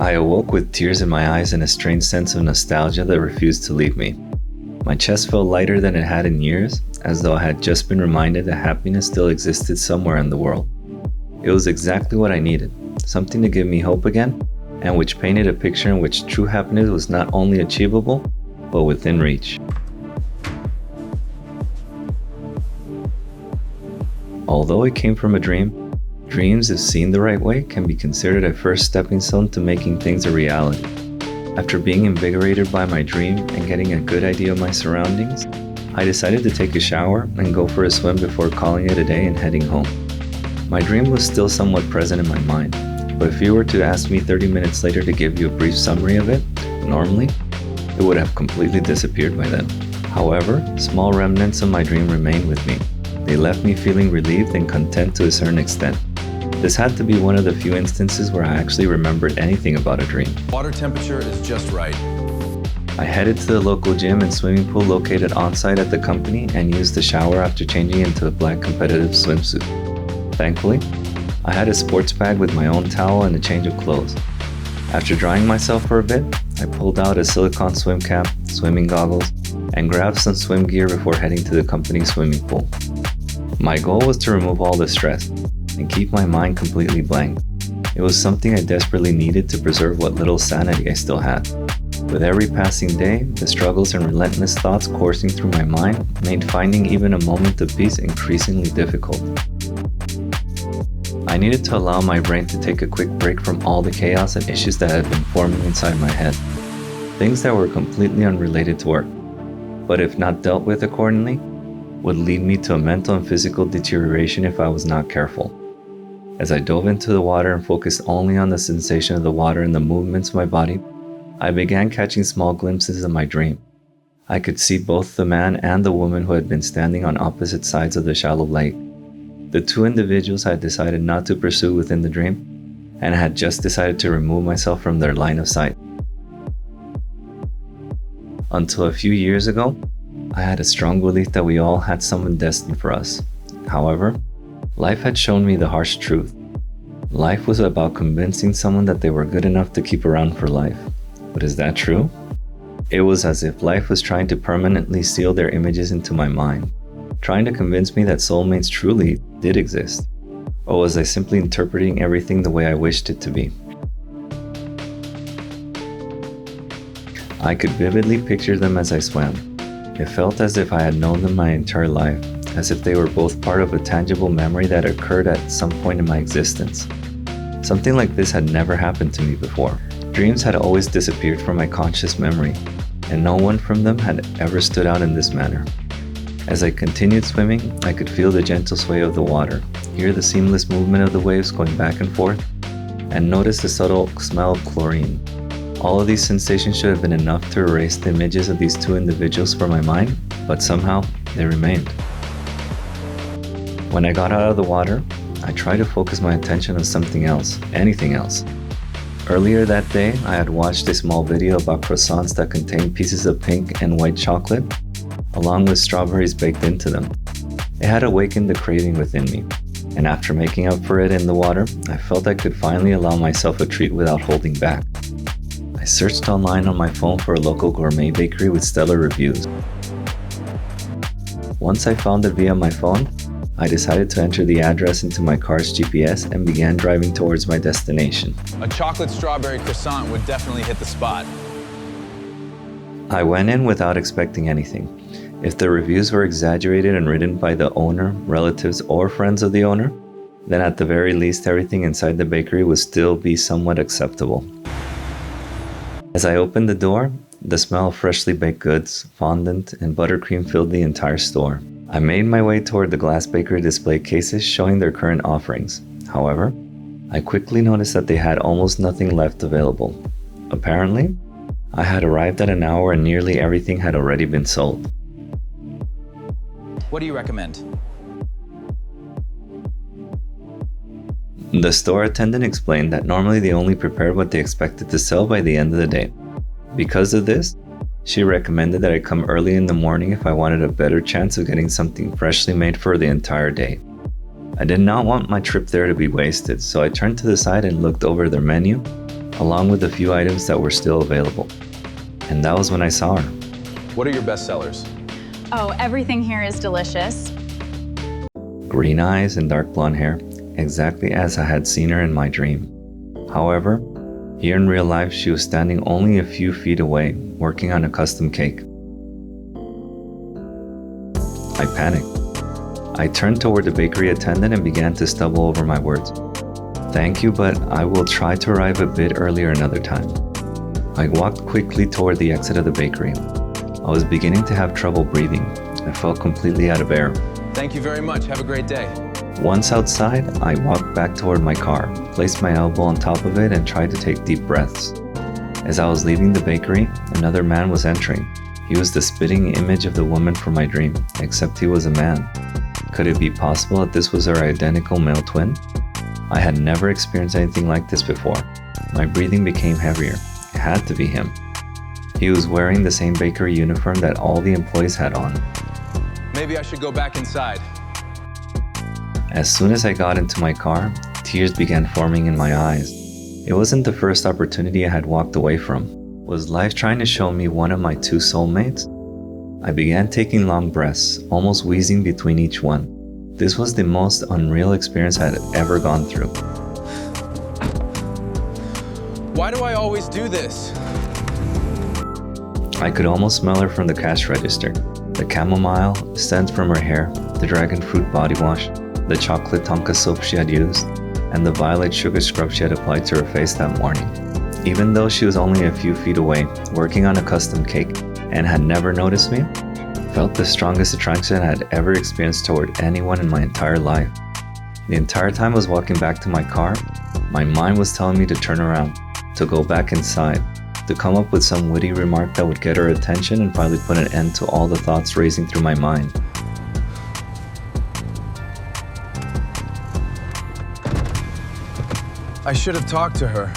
I awoke with tears in my eyes and a strange sense of nostalgia that refused to leave me. My chest felt lighter than it had in years, as though I had just been reminded that happiness still existed somewhere in the world. It was exactly what I needed, something to give me hope again, and which painted a picture in which true happiness was not only achievable, but within reach. Although it came from a dream, dreams, if seen the right way, can be considered a first stepping stone to making things a reality. After being invigorated by my dream and getting a good idea of my surroundings, I decided to take a shower and go for a swim before calling it a day and heading home. My dream was still somewhat present in my mind, but if you were to ask me 30 minutes later to give you a brief summary of it, normally, it would have completely disappeared by then. However, small remnants of my dream remained with me. They left me feeling relieved and content to a certain extent. This had to be one of the few instances where I actually remembered anything about a dream. Water temperature is just right. I headed to the local gym and swimming pool located on-site at the company and used the shower after changing into a black competitive swimsuit. Thankfully, I had a sports bag with my own towel and a change of clothes. After drying myself for a bit, I pulled out a silicone swim cap, swimming goggles, and grabbed some swim gear before heading to the company's swimming pool. My goal was to remove all the stress and keep my mind completely blank. It was something I desperately needed to preserve what little sanity I still had. With every passing day, the struggles and relentless thoughts coursing through my mind made finding even a moment of peace increasingly difficult. I needed to allow my brain to take a quick break from all the chaos and issues that had been forming inside my head. Things that were completely unrelated to work, but if not dealt with accordingly, would lead me to a mental and physical deterioration if I was not careful. As I dove into the water and focused only on the sensation of the water and the movements of my body, I began catching small glimpses of my dream. I could see both the man and the woman who had been standing on opposite sides of the shallow lake. The two individuals I had decided not to pursue within the dream, and I had just decided to remove myself from their line of sight. Until a few years ago, I had a strong belief that we all had someone destined for us. However, life had shown me the harsh truth. Life was about convincing someone that they were good enough to keep around for life. But is that true? It was as if life was trying to permanently seal their images into my mind, trying to convince me that soulmates truly did exist. Or was I simply interpreting everything the way I wished it to be? I could vividly picture them as I swam. It felt as if I had known them my entire life, as if they were both part of a tangible memory that occurred at some point in my existence. Something like this had never happened to me before. Dreams had always disappeared from my conscious memory, and no one from them had ever stood out in this manner. As I continued swimming, I could feel the gentle sway of the water, hear the seamless movement of the waves going back and forth, and notice the subtle smell of chlorine. All of these sensations should have been enough to erase the images of these two individuals from my mind, but somehow they remained. When I got out of the water, I tried to focus my attention on something else, anything else. Earlier that day, I had watched a small video about croissants that contained pieces of pink and white chocolate, along with strawberries baked into them. It had awakened the craving within me, and after making up for it in the water, I felt I could finally allow myself a treat without holding back. I searched online on my phone for a local gourmet bakery with stellar reviews. Once I found it via my phone, I decided to enter the address into my car's GPS and began driving towards my destination. A chocolate strawberry croissant would definitely hit the spot. I went in without expecting anything. If the reviews were exaggerated and written by the owner, relatives, or friends of the owner, then at the very least everything inside the bakery would still be somewhat acceptable. As I opened the door, the smell of freshly baked goods, fondant, and buttercream filled the entire store. I made my way toward the glass bakery display cases showing their current offerings. However, I quickly noticed that they had almost nothing left available. Apparently, I had arrived at an hour and nearly everything had already been sold. What do you recommend? The store attendant explained that normally they only prepared what they expected to sell by the end of the day. Because of this, she recommended that I come early in the morning if I wanted a better chance of getting something freshly made for the entire day. I did not want my trip there to be wasted, so I turned to the side and looked over their menu, along with a few items that were still available. And that was when I saw her. What are your best sellers? Oh, everything here is delicious. Green eyes and dark blonde hair, exactly as I had seen her in my dream. However, here in real life, she was standing only a few feet away, working on a custom cake. I panicked. I turned toward the bakery attendant and began to stumble over my words. "Thank you, but I will try to arrive a bit earlier another time." I walked quickly toward the exit of the bakery. I was beginning to have trouble breathing. I felt completely out of air. Thank you very much. Have a great day. Once outside, I walked back toward my car, placed my elbow on top of it, and tried to take deep breaths. As I was leaving the bakery, another man was entering. He was the spitting image of the woman from my dream, except he was a man. Could it be possible that this was her identical male twin? I had never experienced anything like this before. My breathing became heavier. It had to be him. He was wearing the same bakery uniform that all the employees had on. Maybe I should go back inside. As soon as I got into my car, tears began forming in my eyes. It wasn't the first opportunity I had walked away from. Was life trying to show me one of my two soulmates? I began taking long breaths, almost wheezing between each one. This was the most unreal experience I had ever gone through. Why do I always do this? I could almost smell her from the cash register. The chamomile scent from her hair, the dragon fruit body wash, the chocolate tonka soap she had used, and the violet sugar scrub she had applied to her face that morning. Even though she was only a few feet away, working on a custom cake, and had never noticed me, I felt the strongest attraction I had ever experienced toward anyone in my entire life. The entire time I was walking back to my car, my mind was telling me to turn around, to go back inside, to come up with some witty remark that would get her attention and finally put an end to all the thoughts racing through my mind. I should have talked to her.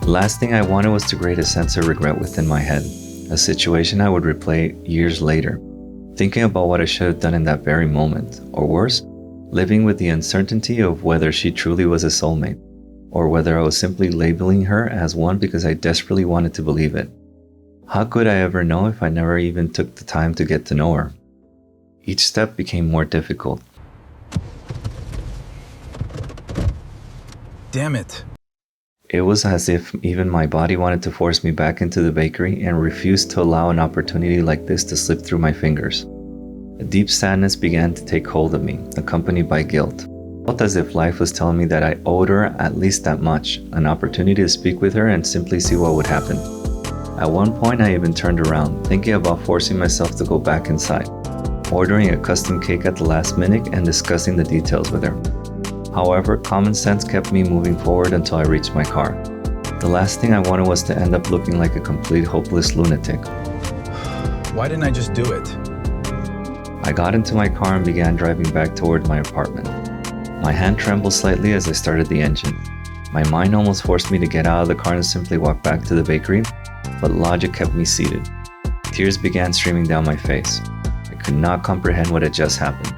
The last thing I wanted was to create a sense of regret within my head, a situation I would replay years later, thinking about what I should have done in that very moment, or worse, living with the uncertainty of whether she truly was a soulmate, or whether I was simply labeling her as one because I desperately wanted to believe it. How could I ever know if I never even took the time to get to know her? Each step became more difficult. Damn it. It was as if even my body wanted to force me back into the bakery and refused to allow an opportunity like this to slip through my fingers. A deep sadness began to take hold of me, accompanied by guilt. I felt as if life was telling me that I owed her at least that much, an opportunity to speak with her and simply see what would happen. At one point I even turned around, thinking about forcing myself to go back inside, ordering a custom cake at the last minute and discussing the details with her. However, common sense kept me moving forward until I reached my car. The last thing I wanted was to end up looking like a complete hopeless lunatic. Why didn't I just do it? I got into my car and began driving back toward my apartment. My hand trembled slightly as I started the engine. My mind almost forced me to get out of the car and simply walk back to the bakery, but logic kept me seated. Tears began streaming down my face. I could not comprehend what had just happened.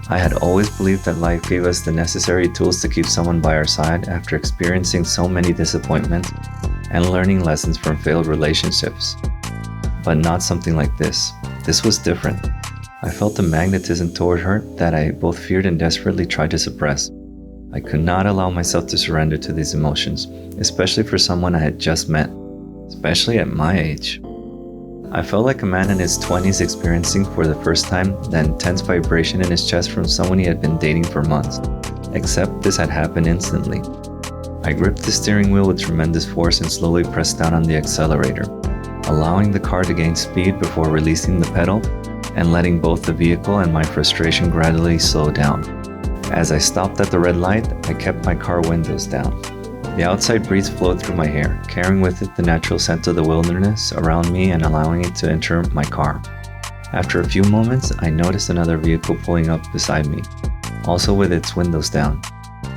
I had always believed that life gave us the necessary tools to keep someone by our side after experiencing so many disappointments and learning lessons from failed relationships. But not something like this. This was different. I felt a magnetism toward her that I both feared and desperately tried to suppress. I could not allow myself to surrender to these emotions, especially for someone I had just met, especially at my age. I felt like a man in his 20s experiencing for the first time the intense vibration in his chest from someone he had been dating for months, except this had happened instantly. I gripped the steering wheel with tremendous force and slowly pressed down on the accelerator, allowing the car to gain speed before releasing the pedal and letting both the vehicle and my frustration gradually slow down. As I stopped at the red light, I kept my car windows down. The outside breeze flowed through my hair, carrying with it the natural scent of the wilderness around me and allowing it to enter my car. After a few moments, I noticed another vehicle pulling up beside me, also with its windows down.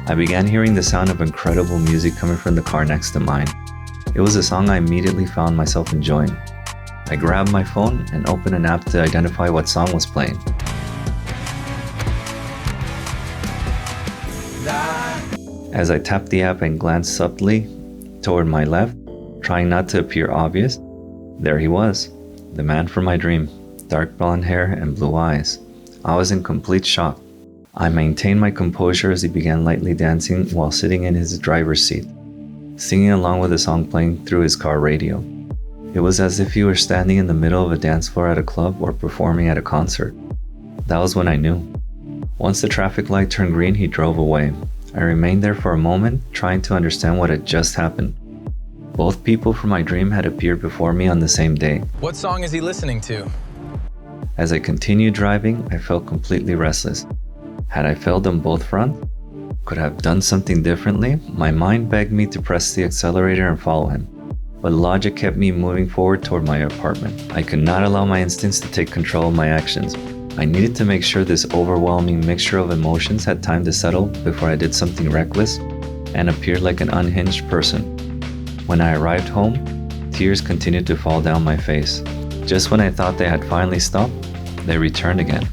I began hearing the sound of incredible music coming from the car next to mine. It was a song I immediately found myself enjoying. I grabbed my phone and opened an app to identify what song was playing. As I tapped the app and glanced subtly toward my left, trying not to appear obvious. There he was, the man from my dream, dark blonde hair and blue eyes. I was in complete shock. I maintained my composure as he began lightly dancing while sitting in his driver's seat, singing along with a song playing through his car radio. It was as if he were standing in the middle of a dance floor at a club or performing at a concert. That was when I knew. Once the traffic light turned green, he drove away. I remained there for a moment, trying to understand what had just happened. Both people from my dream had appeared before me on the same day. What song is he listening to? As I continued driving, I felt completely restless. Had I failed them both front? Could I have done something differently? My mind begged me to press the accelerator and follow him, but logic kept me moving forward toward my apartment. I could not allow my instincts to take control of my actions. I needed to make sure this overwhelming mixture of emotions had time to settle before I did something reckless and appeared like an unhinged person. When I arrived home, tears continued to fall down my face. Just when I thought they had finally stopped, they returned again.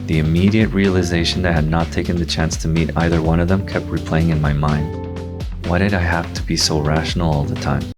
The immediate realization that I had not taken the chance to meet either one of them kept replaying in my mind. Why did I have to be so rational all the time?